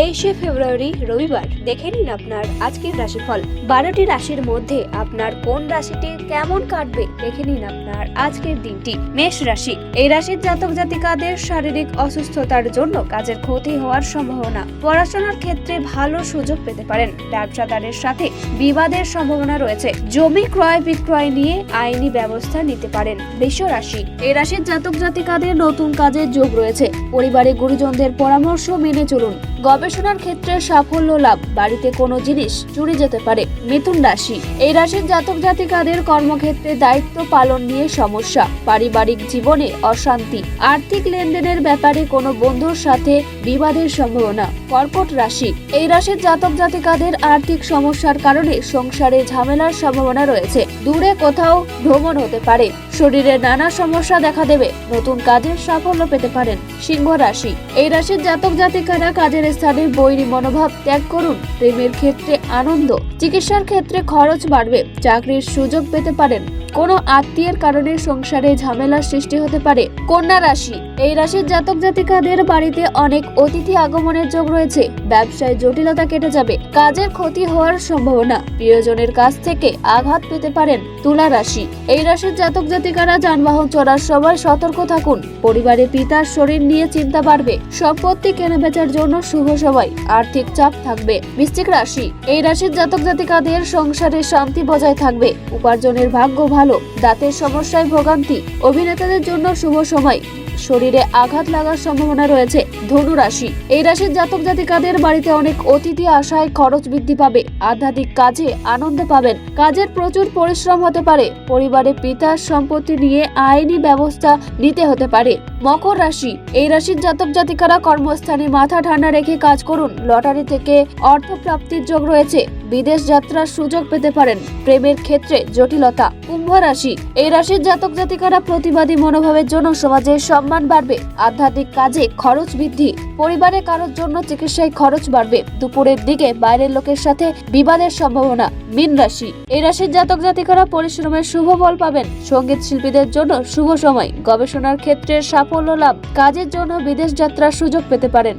23শে ফেব্রুয়ারি রবিবার দেখে নিন আপনার আজকের রাশিফল। 12টি রাশির মধ্যে আপনার কোন রাশিটি কেমন কাটবে দেখে নিন আপনার আজকের দিনটি। মেষ রাশি, এই রাশির জাতক জাতিকাদের শারীরিক অসুস্থতার জন্য কাজের ক্ষতি হওয়ার সম্ভাবনা। পড়াশোনার ক্ষেত্রে ভালো সুযোগ পেতে পারেন। ব্যবসাদারের সাথে বিবাদের সম্ভাবনা রয়েছে। জমি ক্রয় বিক্রয় নিয়ে আইনি ব্যবস্থা নিতে পারেন। বৃষ রাশি, এই রাশির জাতক জাতিকাদের নতুন কাজের যোগ রয়েছে। পরিবারে গুরুজনদের পরামর্শ মেনে চলুন। গবেষণার ক্ষেত্রে সাফল্য লাভ। বাড়িতে কোনো জিনিস চুরি যেতে পারে। মিথুন রাশি, এই রাশির জাতক জাতিকাদের কর্মক্ষেত্রে দায়িত্ব পালন নিয়ে সমস্যা। পারিবারিক জীবনে অশান্তি। আর্থিক লেনদেনের ব্যাপারে কোনো বন্ধুর সাথে বিবাদের সম্ভাবনা। কর্কট রাশি, এই রাশির জাতক জাতিকাদের আর্থিক সমস্যার কারণে সংসারে ঝামেলার সম্ভাবনা রয়েছে। দূরে কোথাও ভ্রমণ হতে পারে। শরীরে নানা সমস্যা দেখা দেবে। নতুন কাজের সাফল্য পেতে পারেন। সিংহ রাশি, এই রাশির জাতক জাতিকারা কাজের স্থানে বৈরী মনোভাব ত্যাগ করুন। প্রেমের ক্ষেত্রে আনন্দ। চিকিৎসার ক্ষেত্রে খরচ বাড়বে। চাকরির সুযোগ পেতে পারেন। কোনো আত্মীয়ের কারণে সংসারে ঝামেলার সৃষ্টি হতে পারে। কন্যা রাশি, এই রাশির জাতক জাতিকাদের বাড়িতে অনেক অতিথি আগমনের যোগ রয়েছে। ব্যবসায় জটিলতা কেটে যাবে। কাজের ক্ষতি হওয়ার সম্ভাবনা। প্রিয়জনের কাছ থেকে আঘাত পেতে পারেন। তুলা রাশি, এই রাশির জাতক জাতিকারা যানবাহন চলার সময় সতর্ক থাকুন। পরিবারে পিতার শরীর নিয়ে চিন্তা বাড়বে। সম্পত্তি কেনাবেচার জন্য শুভ সময়। আর্থিক চাপ থাকবে। বৃশ্চিক রাশি, এই রাশির জাতক জাতিকাদের সংসারে শান্তি বজায় থাকবে। উপার্জনের ভাগ্য ভালো। দাঁতের সমস্যায় ভোগান্তি। অভিনেতাদের জন্য শুভ সময়। শরীরে আঘাত লাগার সম্ভাবনা রয়েছে। ধনু রাশি, এই রাশির জাতক জাতিকাদের বাড়িতে অনেক অতিথি আসায় খরচ বৃদ্ধি পাবে। আধ্যাত্মিক কাজে আনন্দ পাবেন। কাজের প্রচুর পরিশ্রম হতে পারে। পরিবারে পিতার সম্পত্তি নিয়ে আইনি ব্যবস্থা নিতে হতে পারে। মকর রাশি, এই রাশির জাতক জাতিকারা কর্মস্থানে মাথা ঠান্ডা রেখে কাজ করুন। লটারি থেকে অর্থ প্রাপ্তির যোগ রয়েছে। বিদেশ যাত্রার সুযোগ পেতে পারেন। প্রেমের ক্ষেত্রে জটিলতা। কুম্ভ রাশি, এই রাশির জাতক জাতিকারা প্রতিবাদী মনোভাবের জন্য সমাজে সম্মান বাড়বে। আধ্যাত্মিক কাজে খরচ বৃদ্ধি। পরিবারে কারোর জন্য চিকিৎসায় খরচ বাড়বে। দুপুরের দিকে বাইরের লোকের সাথে বিবাদের সম্ভাবনা। মীন রাশি, এই রাশির জাতক জাতিকারা পরিশ্রমের শুভ ফল পাবেন। সঙ্গীত শিল্পীদের জন্য শুভ সময়। গবেষণার ক্ষেত্রে সাফল্য লাভ। কাজের জন্য বিদেশ যাত্রার সুযোগ পেতে পারেন।